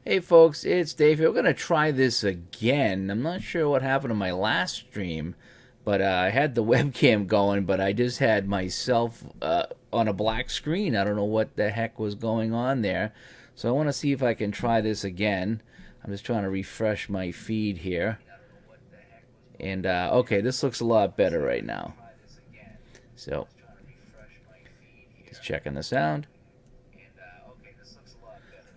Hey folks, it's Dave here. We're going to try this again. I'm not sure what happened to my last stream, but I had the webcam going, but I just had myself on a black screen. I don't know what the heck was going on there. So I want to see if I can try this again. I'm just trying to refresh my feed here. And okay, this looks a lot better right now. So just checking the sound.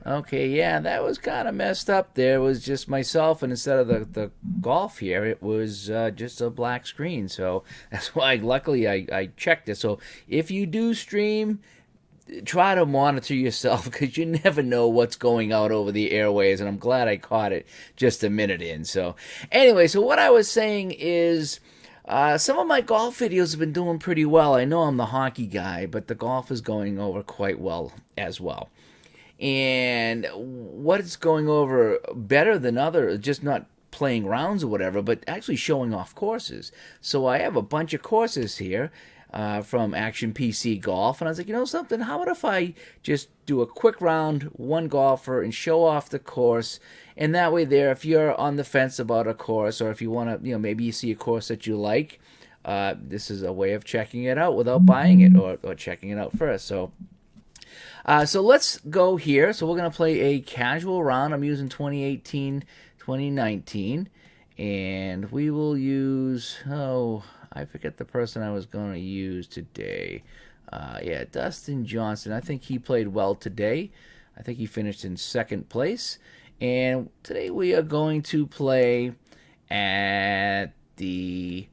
Okay, yeah, that was kind of messed up there. It was just myself, and instead of the golf here, it was just a black screen. So that's why, luckily, I checked it. So if you do stream, try to monitor yourself because you never know what's going out over the airways. And I'm glad I caught it just a minute in. So anyway, so what I was saying is. Some of my golf videos have been doing pretty well. I know I'm the hockey guy, but the golf is going over quite well as well. And what it's going over better than other, just not playing rounds or whatever, but actually showing off courses. So I have a bunch of courses here from Action PC Golf, and I was like, you know something, how about if I just do a quick round, one golfer, and show off the course, and that way there, if you're on the fence about a course, or if you want to, maybe you see a course that you like, this is a way of checking it out without buying it or checking it out first. So let's go here. So we're going to play a casual round. I'm using 2018, 2019. And we will use, I forget the person I was going to use today. Yeah, Dustin Johnson. I think he played well today. I think he finished in second place. And today we are going to play at the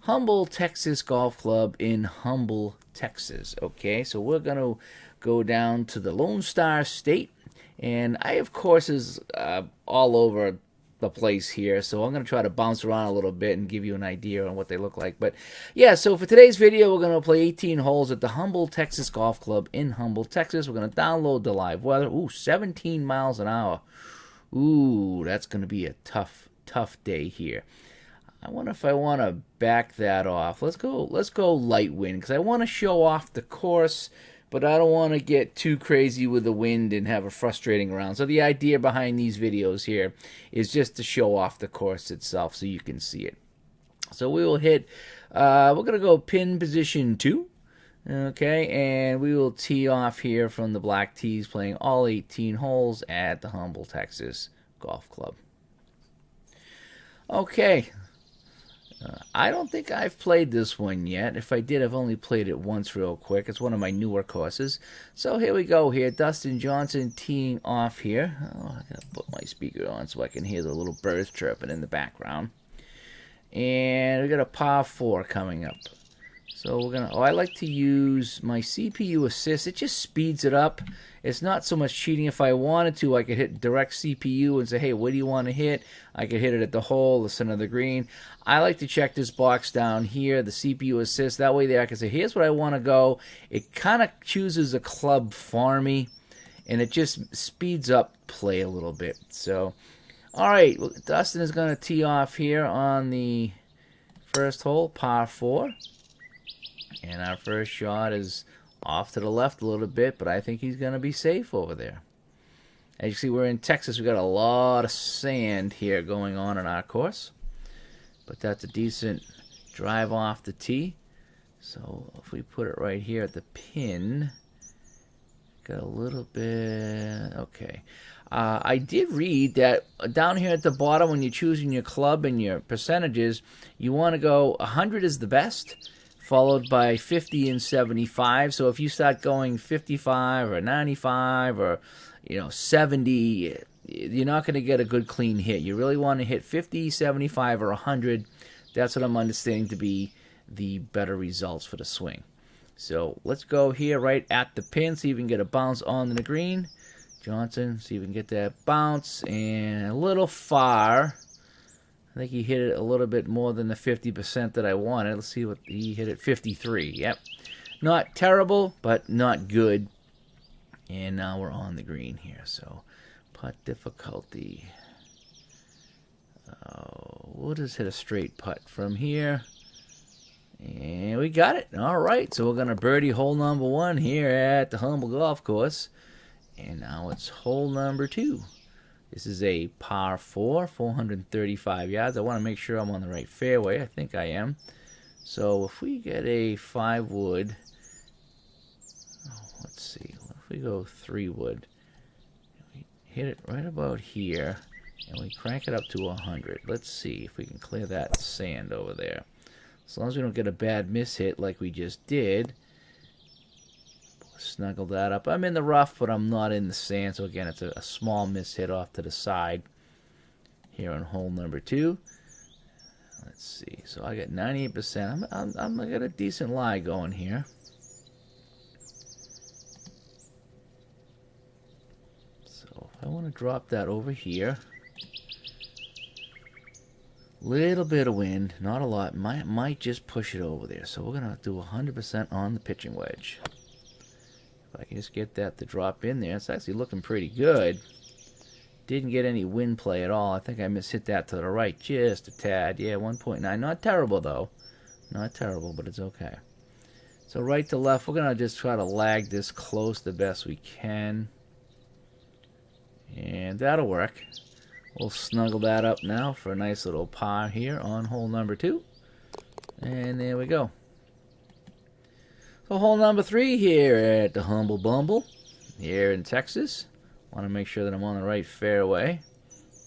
Humble, Texas Golf Club in Humble, Texas. Okay, so we're going to go down to the Lone Star State, and I have courses all over the place here, so I'm going to try to bounce around a little bit and give you an idea on what they look like. But yeah, so for today's video, we're going to play 18 holes at the Humble, Texas Golf Club in Humble, Texas. We're going to download the live weather. Ooh, 17 miles an hour. Ooh, that's going to be a tough day here. I wonder if I want to back that off. Let's go light wind, because I want to show off the course, but I don't want to get too crazy with the wind and have a frustrating round. So the idea behind these videos here is just to show off the course itself so you can see it. So we will hit, we're going to go pin position 2. Okay, and we will tee off here from the black tees, playing all 18 holes at the Humble, Texas Golf Club. Okay. I don't think I've played this one yet. If I did, I've only played it once real quick. It's one of my newer courses. So here we go here. Dustin Johnson teeing off here. Oh, I gotta put my speaker on so I can hear the little birds chirping in the background. And we got a par 4 coming up. So we're gonna, I like to use my CPU assist. It just speeds it up. It's not so much cheating. If I wanted to, I could hit direct CPU and say, hey, what do you want to hit? I could hit it at the hole, the center of the green. I like to check this box down here, the CPU assist. That way there I can say, here's where I want to go. It kind of chooses a club for me, and it just speeds up play a little bit. So, all right, Dustin is going to tee off here on the first hole, par 4. And our first shot is off to the left a little bit, but I think he's going to be safe over there. As you see, we're in Texas. We've got a lot of sand here going on in our course. But that's a decent drive off the tee. So if we put it right here at the pin, got a little bit, okay. I did read that down here at the bottom when you're choosing your club and your percentages, you want to go 100 is the best, followed by 50 and 75. So if you start going 55 or 95 or 70, you're not going to get a good clean hit. You really want to hit 50, 75, or 100. That's what I'm understanding to be the better results for the swing. So let's go here right at the pin, see if we can get a bounce on the green. Johnson, see if we can get that bounce, and a little far. I think he hit it a little bit more than the 50% that I wanted. Let's see what he hit at 53. Yep. Not terrible, but not good. And now we're on the green here. So putt difficulty. We'll just hit a straight putt from here. And we got it. All right. So we're going to birdie hole number 1 here at the Humble Golf Course. And now it's hole number 2. This is a par 4, 435 yards. I want to make sure I'm on the right fairway. I think I am. So if we get a 5 wood, let's see, what if we go 3 wood? We hit it right about here, and we crank it up to 100. Let's see if we can clear that sand over there. As long as we don't get a bad miss hit like we just did. Snuggle that up. I'm in the rough, but I'm not in the sand. So again, it's a small miss hit off to the side here on hole number 2. Let's see. So I got 98%. I got a decent lie going here. So if I want to drop that over here, little bit of wind, not a lot. Might just push it over there. So we're gonna do 100% on the pitching wedge. If I can just get that to drop in there, it's actually looking pretty good. Didn't get any wind play at all. I think I mishit that to the right just a tad. Yeah, 1.9. Not terrible, though. Not terrible, but it's okay. So right to left, we're going to just try to lag this close the best we can. And that'll work. We'll snuggle that up now for a nice little par here on hole number 2. And there we go. So hole number 3 here at the Humble Bumble here in Texas. Want to make sure that I'm on the right fairway,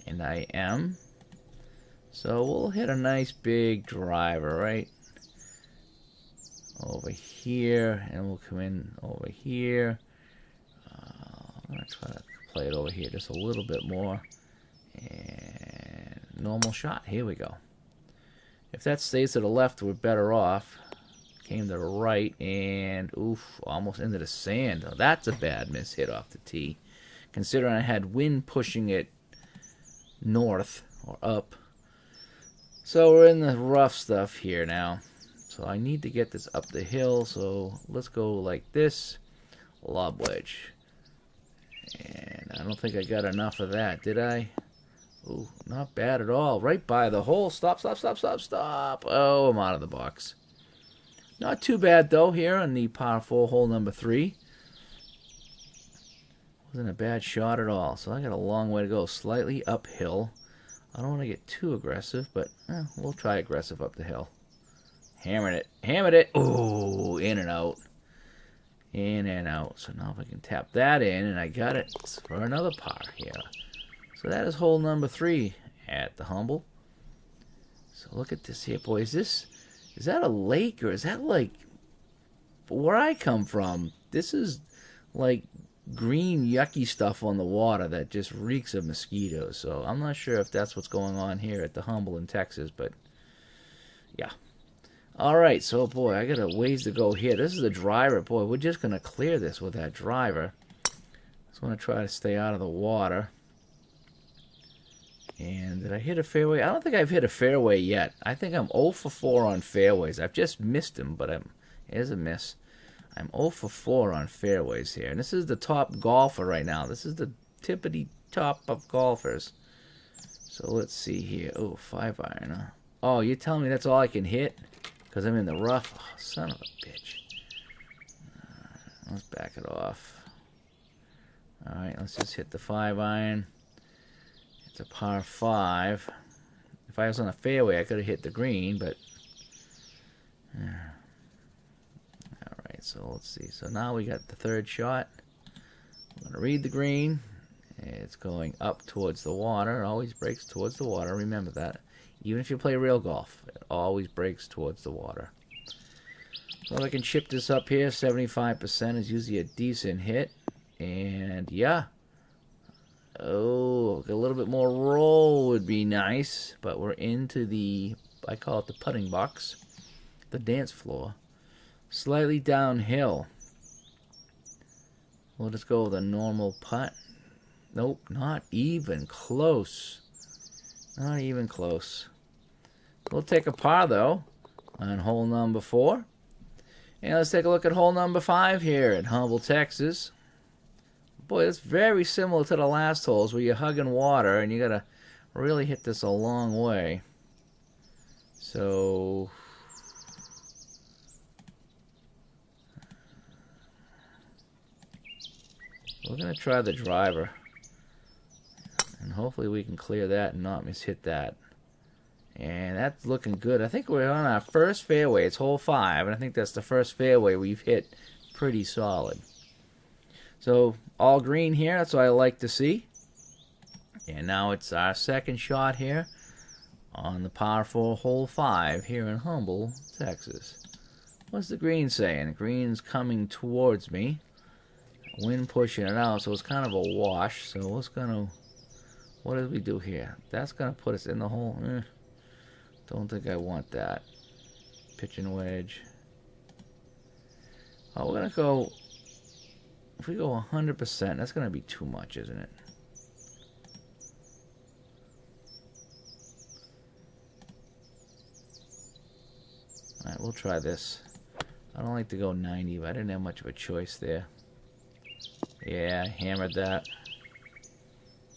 and I am. So we'll hit a nice big driver right over here, and we'll come in over here. I'm going to try to play it over here just a little bit more. And normal shot. Here we go. If that stays to the left, we're better off. Came to the right, and oof, almost into the sand. Oh, that's a bad miss hit off the tee. Considering I had wind pushing it north or up. So we're in the rough stuff here now. So I need to get this up the hill. So let's go like this. Lob wedge. And I don't think I got enough of that, did I? Ooh, not bad at all. Right by the hole. Stop, stop, stop, stop, stop. Oh, I'm out of the box. Not too bad, though, here on the par 4 hole number 3. Wasn't a bad shot at all. So I got a long way to go. Slightly uphill. I don't want to get too aggressive, but we'll try aggressive up the hill. Hammered it. Hammered it. Ooh, in and out. In and out. So now if I can tap that in, and I got it for another par here. So that is hole number 3 at the Humble. So look at this here, boys. Is that a lake, or is that like where I come from? This is like green yucky stuff on the water that just reeks of mosquitoes. So I'm not sure if that's what's going on here at the Humble in Texas, but yeah. Alright, so boy, I got a ways to go here. This is the driver. Boy, we're just going to clear this with that driver. Just want to try to stay out of the water. And did I hit a fairway? I don't think I've hit a fairway yet. I think I'm 0 for 4 on fairways. I've just missed them, but here's a miss. I'm 0 for 4 on fairways here. And this is the top golfer right now. This is the tippity top of golfers. So let's see here. Oh, 5 iron. Huh? Oh, you're telling me that's all I can hit? Because I'm in the rough? Oh, son of a bitch. Let's back it off. Alright, let's just hit the 5 iron. It's a par 5. If I was on a fairway, I could have hit the green, but... Alright, so let's see. So now we got the 3rd shot. I'm going to read the green. It's going up towards the water. It always breaks towards the water. Remember that. Even if you play real golf, it always breaks towards the water. So I can chip this up here. 75% is usually a decent hit. And yeah. Oh, a little bit more roll would be nice. But we're into the, I call it the putting box. The dance floor. Slightly downhill. We'll just go with a normal putt. Nope, not even close. Not even close. We'll take a par, though, on hole number 4. And let's take a look at hole number 5 here at Humble, Texas. Boy, it's very similar to the last holes where you're hugging water and you got to really hit this a long way. So... we're going to try the driver. And hopefully we can clear that and not miss hit that. And that's looking good. I think we're on our first fairway. It's hole 5, and I think that's the first fairway we've hit pretty solid. So all green here. That's what I like to see. And now it's our second shot here on the par 4 hole 5 here in Humble, Texas. What's the green saying? The green's coming towards me. Wind pushing it out, so it's kind of a wash. So what did we do here? That's gonna put us in the hole. Don't think I want that. Pitching wedge. Oh, we're gonna go. If we go 100%, that's gonna be too much, isn't it? All right, we'll try this. I don't like to go 90, but I didn't have much of a choice there. Yeah, hammered that.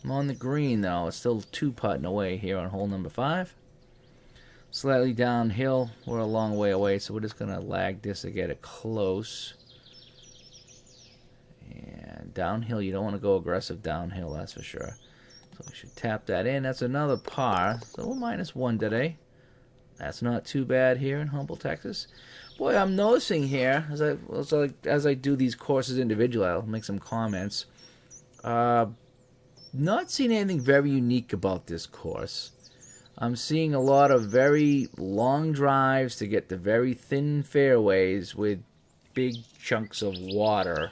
I'm on the green though. It's still 2-putting away here on hole number 5. Slightly downhill. We're a long way away, so we're just gonna lag this to get it close. And downhill, you don't want to go aggressive downhill, that's for sure. So we should tap that in. That's another par. So we're -1 today. That's not too bad here in Humble, Texas. Boy, I'm noticing here as I do these courses individually, I'll make some comments. Not seeing anything very unique about this course. I'm seeing a lot of very long drives to get to very thin fairways with big chunks of water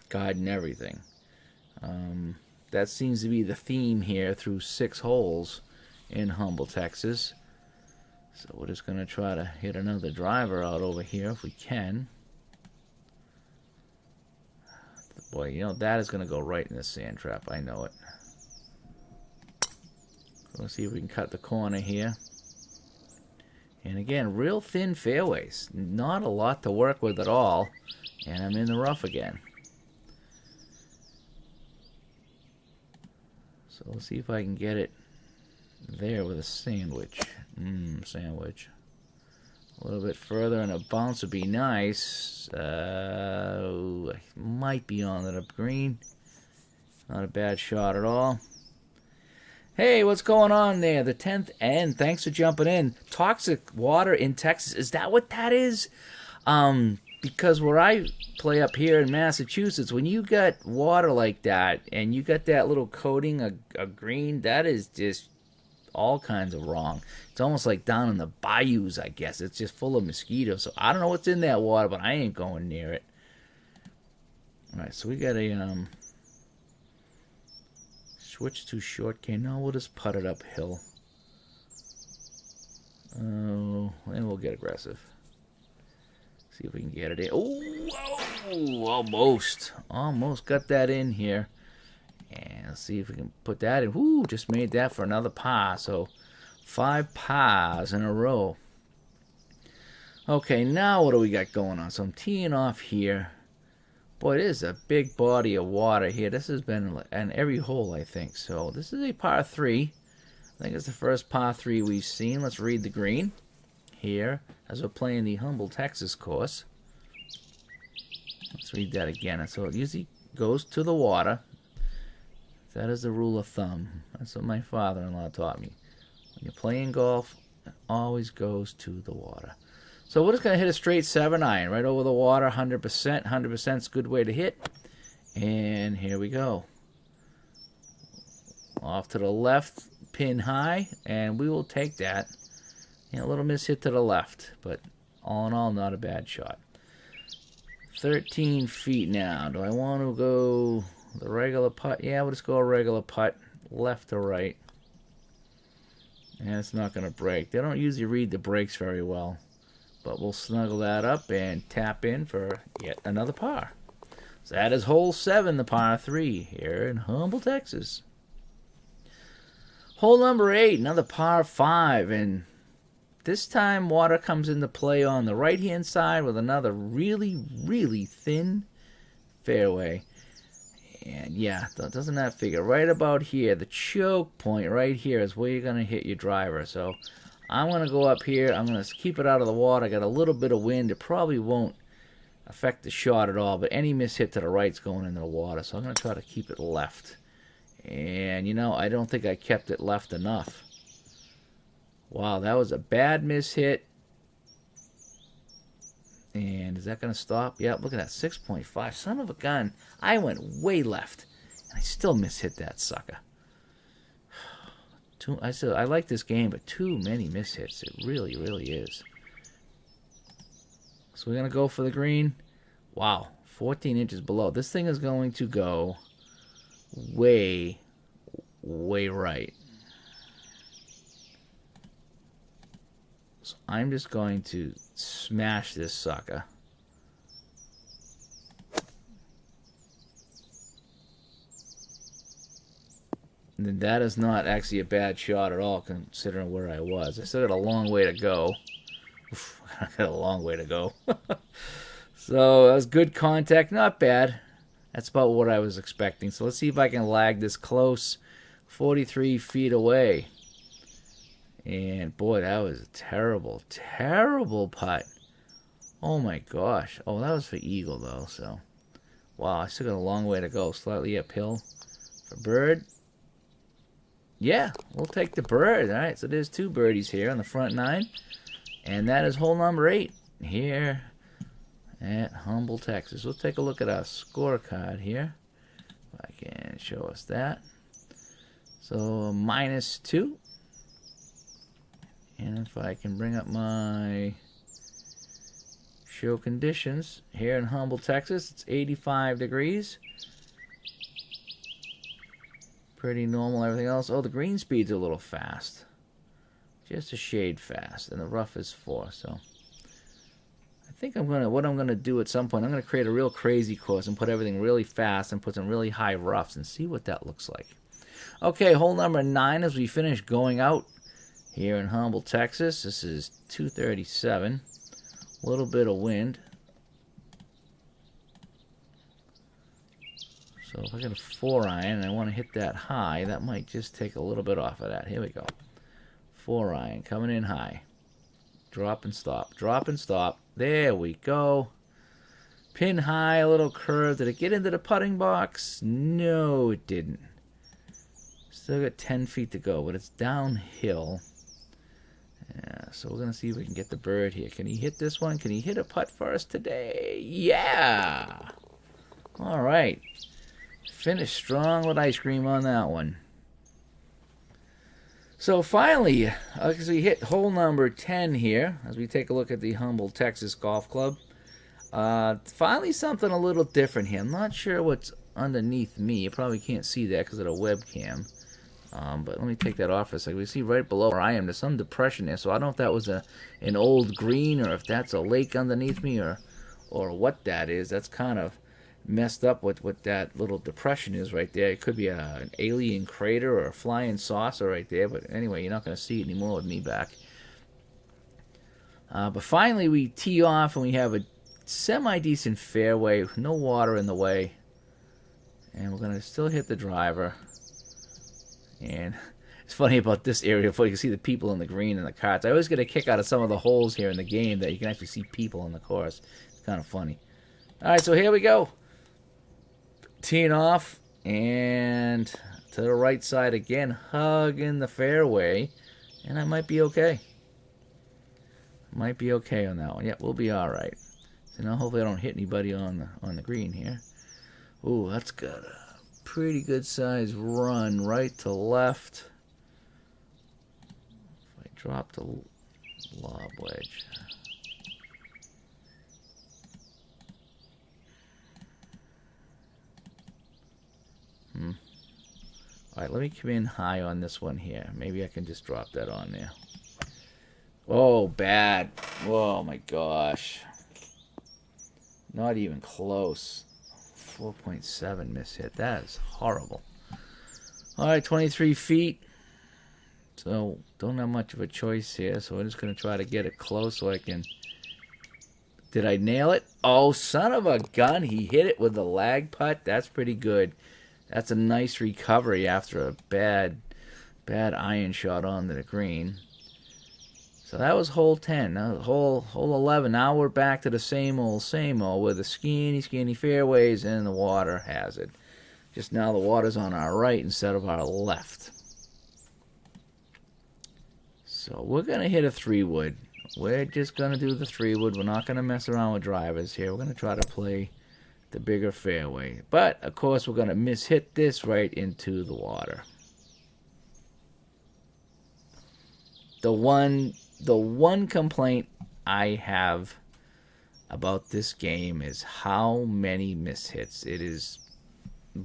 guiding everything. That seems to be the theme here through 6 holes in Humble, Texas. So we're just going to try to hit another driver out over here if we can. Boy, you know, that is going to go right in the sand trap. I know it. Let's see if we can cut the corner here. And again, real thin fairways. Not a lot to work with at all. And I'm in the rough again. So let's see if I can get it there with a sandwich. Sandwich. A little bit further and a bounce would be nice. Might be on the green. Not a bad shot at all. Hey, what's going on there? The 10th end. Thanks for jumping in. Toxic water in Texas. Is that what that is? Because where I play up here in Massachusetts, when you got water like that and you got that little coating of green, that is just all kinds of wrong. It's almost like down in the bayous, I guess. It's just full of mosquitoes. So I don't know what's in that water, but I ain't going near it. All right, so we got a switch to short cane. No, we'll just putt it uphill. Oh, and we'll get aggressive. See if we can get it in. Oh, almost got that in here. And let's see if we can put that in. Whoo, just made that for another par. So 5 pars in a row. Okay, now what do we got going on? So I'm teeing off here. Boy, it is a big body of water here. This has been in every hole, I think. So this is a par 3. I think it's the first par 3 we've seen. Let's read the green here as we're playing the Humble, Texas course. Let's read that again. So it usually goes to the water. That is the rule of thumb. That's what my father-in-law taught me. When you're playing golf, it always goes to the water. So we're just going to hit a straight 7-iron right over the water, 100%. 100% is a good way to hit. And here we go. Off to the left, pin high, and we will take that. And a little miss hit to the left, but all in all, not a bad shot. 13 feet now. Do I want to go the regular putt? Yeah, we'll just go a regular putt, left to right. And it's not going to break. They don't usually read the breaks very well. But we'll snuggle that up and tap in for yet another par. So that is hole 7, the par 3 here in Humble, Texas. Hole number 8, another par 5. And this time water comes into play on the right-hand side with another really, really thin fairway. And yeah, doesn't that figure? Right about here, the choke point right here is where you're going to hit your driver. So I'm going to go up here. I'm going to keep it out of the water. I got a little bit of wind. It probably won't affect the shot at all, but any miss hit to the right is going into the water. So I'm going to try to keep it left. And, you know, I don't think I kept it left enough. Wow, that was a bad miss hit. And is that going to stop? Yep, look at that, 6.5. Son of a gun. I went way left. And I still mishit that sucker. I like this game, but too many mishits. It really, really is. So we're going to go for the green. Wow, 14 inches below. This thing is going to go way, way right. So I'm just going to smash this sucker. And that is not actually a bad shot at all, considering where I was. I still got a long way to go. Oof, I got a long way to go. So that was good contact. Not bad. That's about what I was expecting. So let's see if I can lag this close. 43 feet away. And boy, that was a terrible, terrible putt. Oh my gosh. Oh, that was for eagle though. So, wow, I still got a long way to go. Slightly uphill for bird. Yeah, we'll take the bird. All right, so there's 2 birdies here on the front 9. And that is hole number 8 here at Humble, Texas. We'll take a look at our scorecard here. If I can show us that. So, -2. And if I can bring up my show conditions here in Humble, Texas, it's 85 degrees. Pretty normal, everything else. Oh, the green speed's a little fast. Just a shade fast. And the rough is 4, so I think what I'm gonna do at some point, I'm gonna create a real crazy course and put everything really fast and put some really high roughs and see what that looks like. Okay, hole number 9 as we finish going out here in Humble, Texas. This is 237. A little bit of wind. So if I get a 4-iron and I want to hit that high, that might just take a little bit off of that. Here we go. 4-iron coming in high. Drop and stop. Drop and stop. There we go. Pin high, a little curve. Did it get into the putting box? No, it didn't. Still got 10 feet to go, but it's downhill. Yeah, so we're going to see if we can get the bird here. Can he hit this one? Can he hit a putt for us today? Yeah! All right. Finished strong with ice cream on that one. So finally, as we hit hole number 10 here, as we take a look at the Humble, Texas Golf Club, finally something a little different here. I'm not sure what's underneath me. You probably can't see that because of the webcam. But let me take that off for a second. We see right below where I am, there's some depression there. So I don't know if that was an old green or if that's a lake underneath me or what that is. That's kind of messed up with what that little depression is right there. It could be an alien crater or a flying saucer right there. But anyway, you're not going to see it anymore with me back. But finally we tee off and we have a semi-decent fairway. No water in the way. And we're going to still hit the driver. And it's funny about this area, before you can see the people in the green and the carts. I always get a kick out of some of the holes here in the game that you can actually see people on the course. It's kind of funny. All right, so here we go. Teeing off and to the right side again, hugging the fairway, and I might be okay. Might be okay on that one. Yep, we'll be all right. So now hopefully I don't hit anybody on the green here. Ooh, that's good. Pretty good size run right to left. If I drop the lob wedge. Alright, let me come in high on this one here. Maybe I can just drop that on there. Oh, bad. Oh my gosh. Not even close. 4.7 miss hit. That is horrible. Alright, 23 feet. So, don't have much of a choice here. So, I'm just going to try to get it close so I can... Did I nail it? Oh, son of a gun. He hit it with the lag putt. That's pretty good. That's a nice recovery after a bad iron shot onto the green. So that was hole 10. Now hole 11. Now we're back to the same old with the skinny fairways and the water hazard. Just now the water's on our right instead of our left. So we're going to hit a 3-wood. We're just going to do the 3-wood. We're not going to mess around with drivers here. We're going to try to play the bigger fairway. But, of course, we're going to mishit this right into the water. The one complaint I have about this game is how many mishits. It is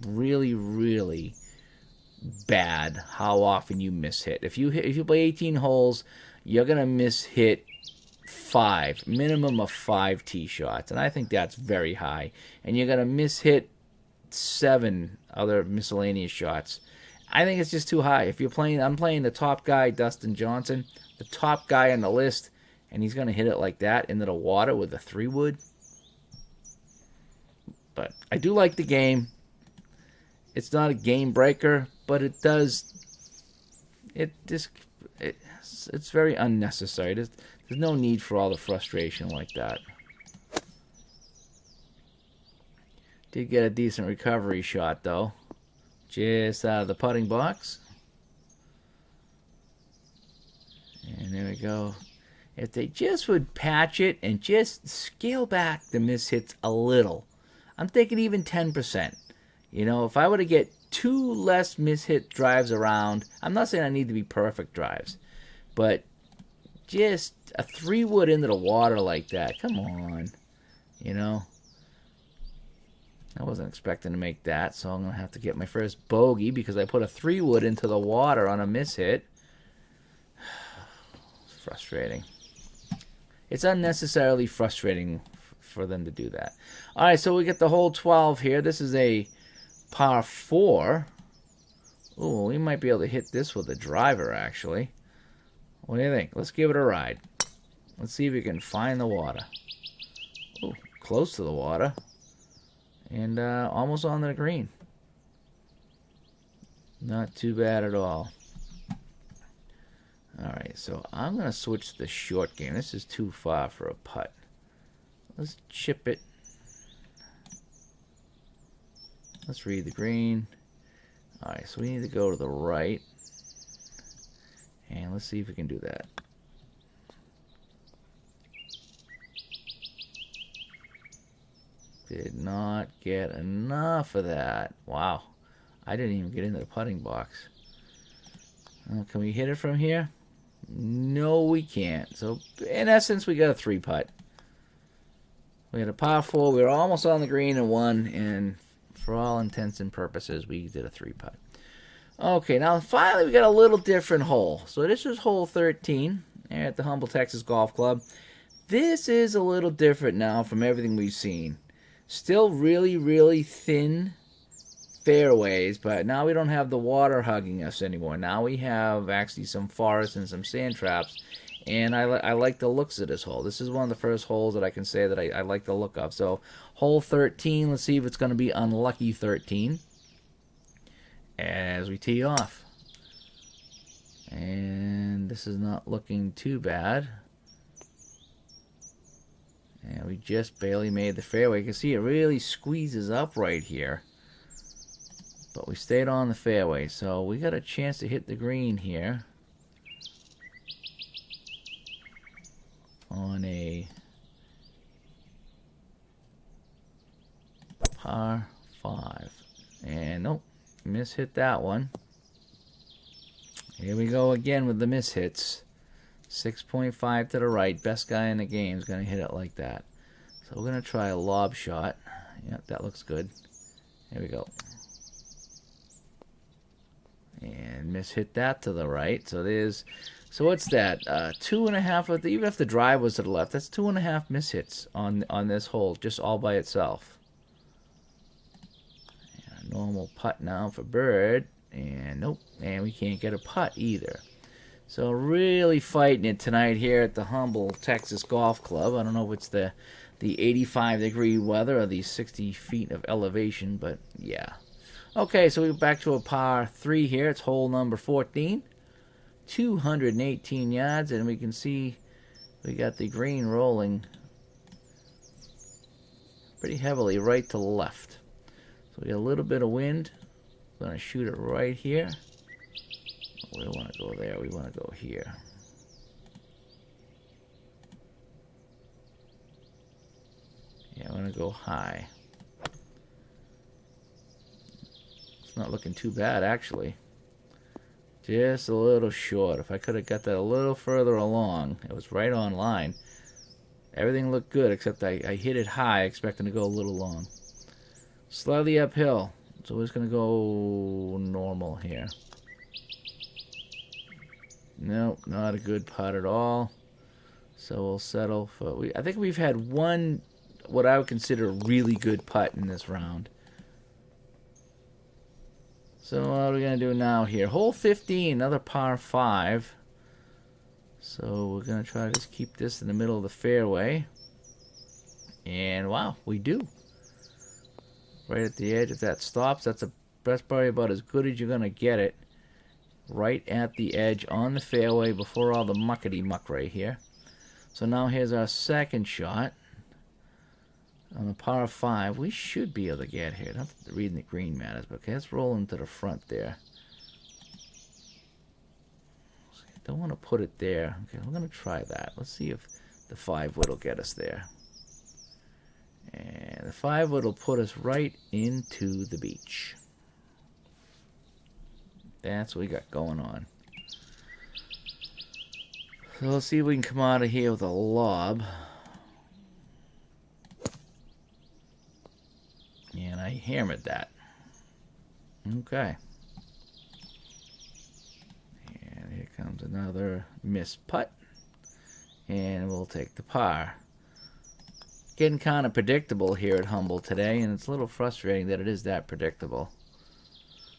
really, really bad how often you mishit. If you play 18 holes, you're gonna mishit 5, minimum of 5 tee shots, and I think that's very high. And you're gonna mishit 7 other miscellaneous shots. I think it's just too high. If you're playing, I'm playing the top guy, Dustin Johnson, the top guy on the list, and he's gonna hit it like that into the water with a 3-wood. But I do like the game. It's not a game breaker, but it does. It's very unnecessary. There's no need for all the frustration like that. Did get a decent recovery shot though, just out of the putting box. And there we go. If they just would patch it and just scale back the mishits a little, I'm thinking even 10%. You know, if I were to get 2 less mishit drives around, I'm not saying I need to be perfect drives, but just a 3-wood into the water like that, come on, you know. I wasn't expecting to make that, so I'm going to have to get my first bogey because I put a 3-wood into the water on a mishit. It's frustrating. It's unnecessarily frustrating for them to do that. All right, so we get the hole 12 here. This is a par 4. Ooh, we might be able to hit this with a driver, actually. What do you think? Let's give it a ride. Let's see if we can find the water. Ooh, close to the water. And almost on the green. Not too bad at all. Alright, so I'm going to switch to the short game. This is too far for a putt. Let's chip it. Let's read the green. Alright, so we need to go to the right. And let's see if we can do that. Did not get enough of that. Wow. I didn't even get into the putting box. Can we hit it from here? No, we can't. So, in essence, we got a 3-putt. We had a par 4. We were almost on the green and won. And for all intents and purposes, we did a 3-putt. Okay, now finally we got a little different hole. So this is hole 13 at the Humble Texas Golf Club. This is a little different now from everything we've seen. Still really, really thin fairways, but now we don't have the water hugging us anymore. Now we have actually some forest and some sand traps, and I like the looks of this hole. This is one of the first holes that I can say that I like the look of. So hole 13, let's see if it's going to be unlucky 13 as we tee off. And this is not looking too bad. And we just barely made the fairway. You can see it really squeezes up right here. But we stayed on the fairway, so we got a chance to hit the green here. On a par 5. And nope, mishit that one. Here we go again with the mishits. 6.5 to the right. Best guy in the game is going to hit it like that. So we're going to try a lob shot. Yep, that looks good. Here we go. And mishit that to the right. So there's, so what's that? 2.5 even if the drive was to the left, that's 2.5 mishits on this hole, just all by itself. And a normal putt now for Bird. And nope, and we can't get a putt either. So really fighting it tonight here at the Humble Texas Golf Club. I don't know if it's the 85-degree weather or the 60 feet of elevation, but yeah. Okay, so we're back to a par 3 here. It's hole number 14. 218 yards, and we can see we got the green rolling pretty heavily right to left. So we got a little bit of wind. We're going to shoot it right here. We don't want to go there. We want to go here. Yeah, I want to go high. It's not looking too bad, actually. Just a little short. If I could have got that a little further along, it was right on line. Everything looked good, except I hit it high, expecting to go a little long. Slightly uphill. So we're just going to go normal here. Nope, not a good putt at all. So we'll settle for... I think we've had one, what I would consider a really good putt in this round. So what are we going to do now here? Hole 15, another par 5. So we're going to try to just keep this in the middle of the fairway. And wow, we do. Right at the edge. If that stops, that's probably about as good as you're going to get it. Right at the edge on the fairway before all the muckety muck right here. So now here's our second shot. On the par 5, we should be able to get here. Not that reading the green matters, but okay, let's roll into the front there. Don't want to put it there. Okay, we're going to try that. Let's see if the 5-wood will get us there. And the 5-wood will put us right into the beach. That's what we got going on. So let's see if we can come out of here with a lob. And I hammered that. Okay. And here comes another missed putt. And we'll take the par. Getting kind of predictable here at Humble today, and it's a little frustrating that it is that predictable.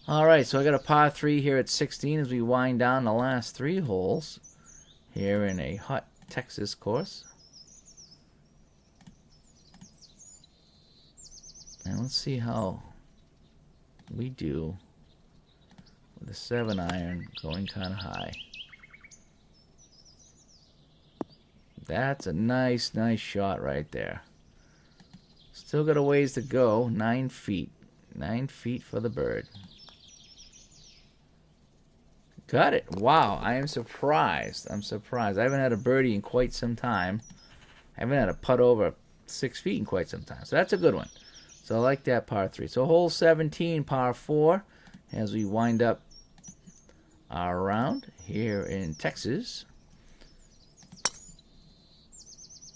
Alright, so I got a par 3 here at 16 as we wind down the last 3 holes here in a hot Texas course. And let's see how we do with a 7-iron going kind of high. That's a nice shot right there. Still got a ways to go. 9 feet. 9 feet for the bird. Got it. Wow, I am surprised. I'm surprised. I haven't had a birdie in quite some time. I haven't had a putt over 6 feet in quite some time. So that's a good one. So I like that par 3. So hole 17, par 4, as we wind up our round here in Texas.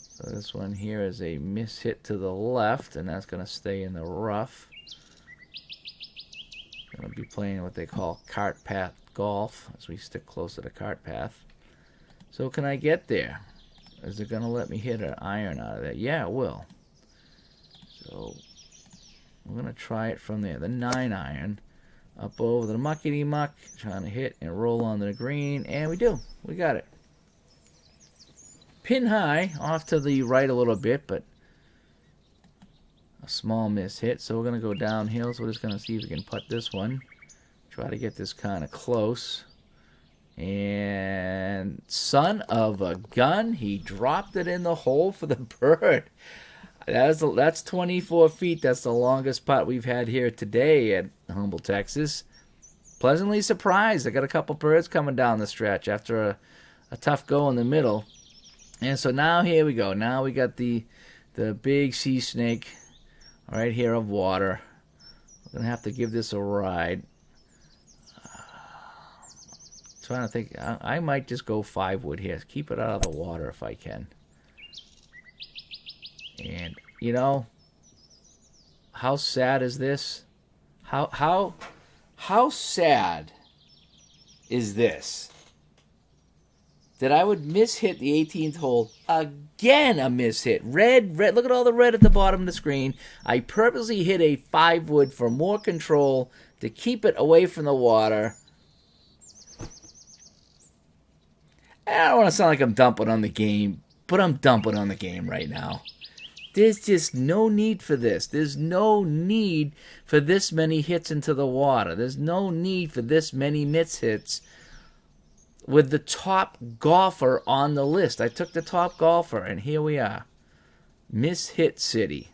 So this one here is a miss hit to the left, and that's going to stay in the rough. Going to be playing what they call cart path golf as we stick close to the cart path. So can I get there? Is it going to let me hit an iron out of that? Yeah, it will. So we're going to try it from there. The 9-iron up over the muckety muck, trying to hit and roll onto the green, and we do. We got it. Pin high, off to the right a little bit, but a small miss hit. So we're going to go downhill. So we're just going to see if we can putt this one. Try to get this kind of close. And son of a gun, he dropped it in the hole for the bird. That's 24 feet. That's the longest putt we've had here today at Humble, Texas. Pleasantly surprised. I got a couple birds coming down the stretch after a tough go in the middle. And so now here we go. Now we got the big sea snake right here of water. We're going to have to give this a ride. Trying to think. I might just go 5-wood here. Keep it out of the water if I can. And, you know, how sad is this? How sad is this? That I would miss-hit the 18th hole. Again, a miss-hit. Red. Look at all the red at the bottom of the screen. I purposely hit a 5-wood for more control to keep it away from the water. I don't want to sound like I'm dumping on the game, but I'm dumping on the game right now. There's just no need for this. There's no need for this many hits into the water. There's no need for this many miss hits with the top golfer on the list. I took the top golfer, and here we are. Miss Hit City.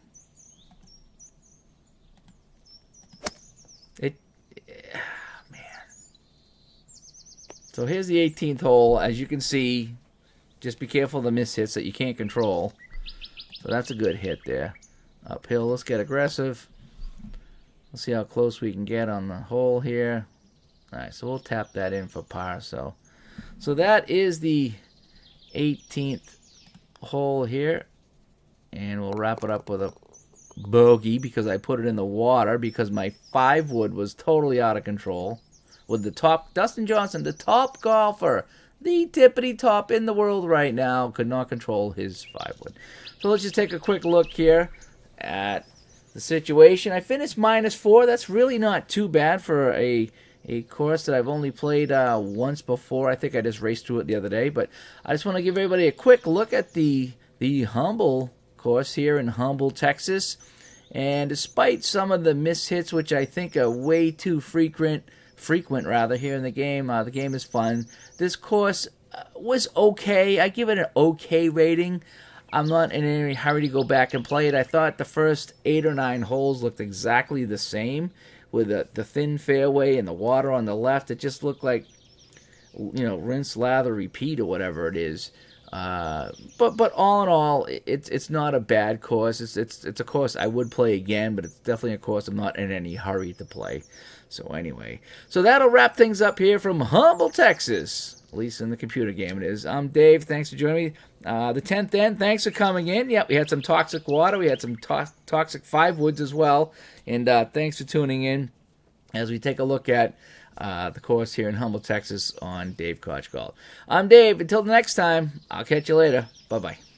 So here's the 18th hole. As you can see, just be careful of the miss hits that you can't control. So that's a good hit there. Uphill, let's get aggressive. Let's see how close we can get on the hole here. Alright, so we'll tap that in for par. So that is the 18th hole here. And we'll wrap it up with a bogey because I put it in the water because my 5-wood was totally out of control. With the top, Dustin Johnson, the top golfer, the tippity top in the world right now, could not control his 5-wood. So let's just take a quick look here at the situation. I finished -4. That's really not too bad for a course that I've only played once before. I think I just raced through it the other day. But I just want to give everybody a quick look at the Humble course here in Humble, Texas. And despite some of the mishits, which I think are way too frequent rather here in the game is fun. This course was okay. I give it an okay rating. I'm not in any hurry to go back and play it. I thought the first 8 or 9 holes looked exactly the same with the thin fairway and the water on the left. It just looked like, you know, rinse, lather, repeat or whatever it is. But all in all, it's not a bad course. It's a course I would play again, but it's definitely a course I'm not in any hurry to play. So anyway, so that'll wrap things up here from Humble, Texas. At least in the computer game it is. I'm Dave. Thanks for joining me. The 10th end, thanks for coming in. Yeah, we had some toxic water. We had some toxic 5-woods as well. And thanks for tuning in as we take a look at the course here in Humble, Texas on Dave Koch Golf. I'm Dave. Until the next time, I'll catch you later. Bye-bye.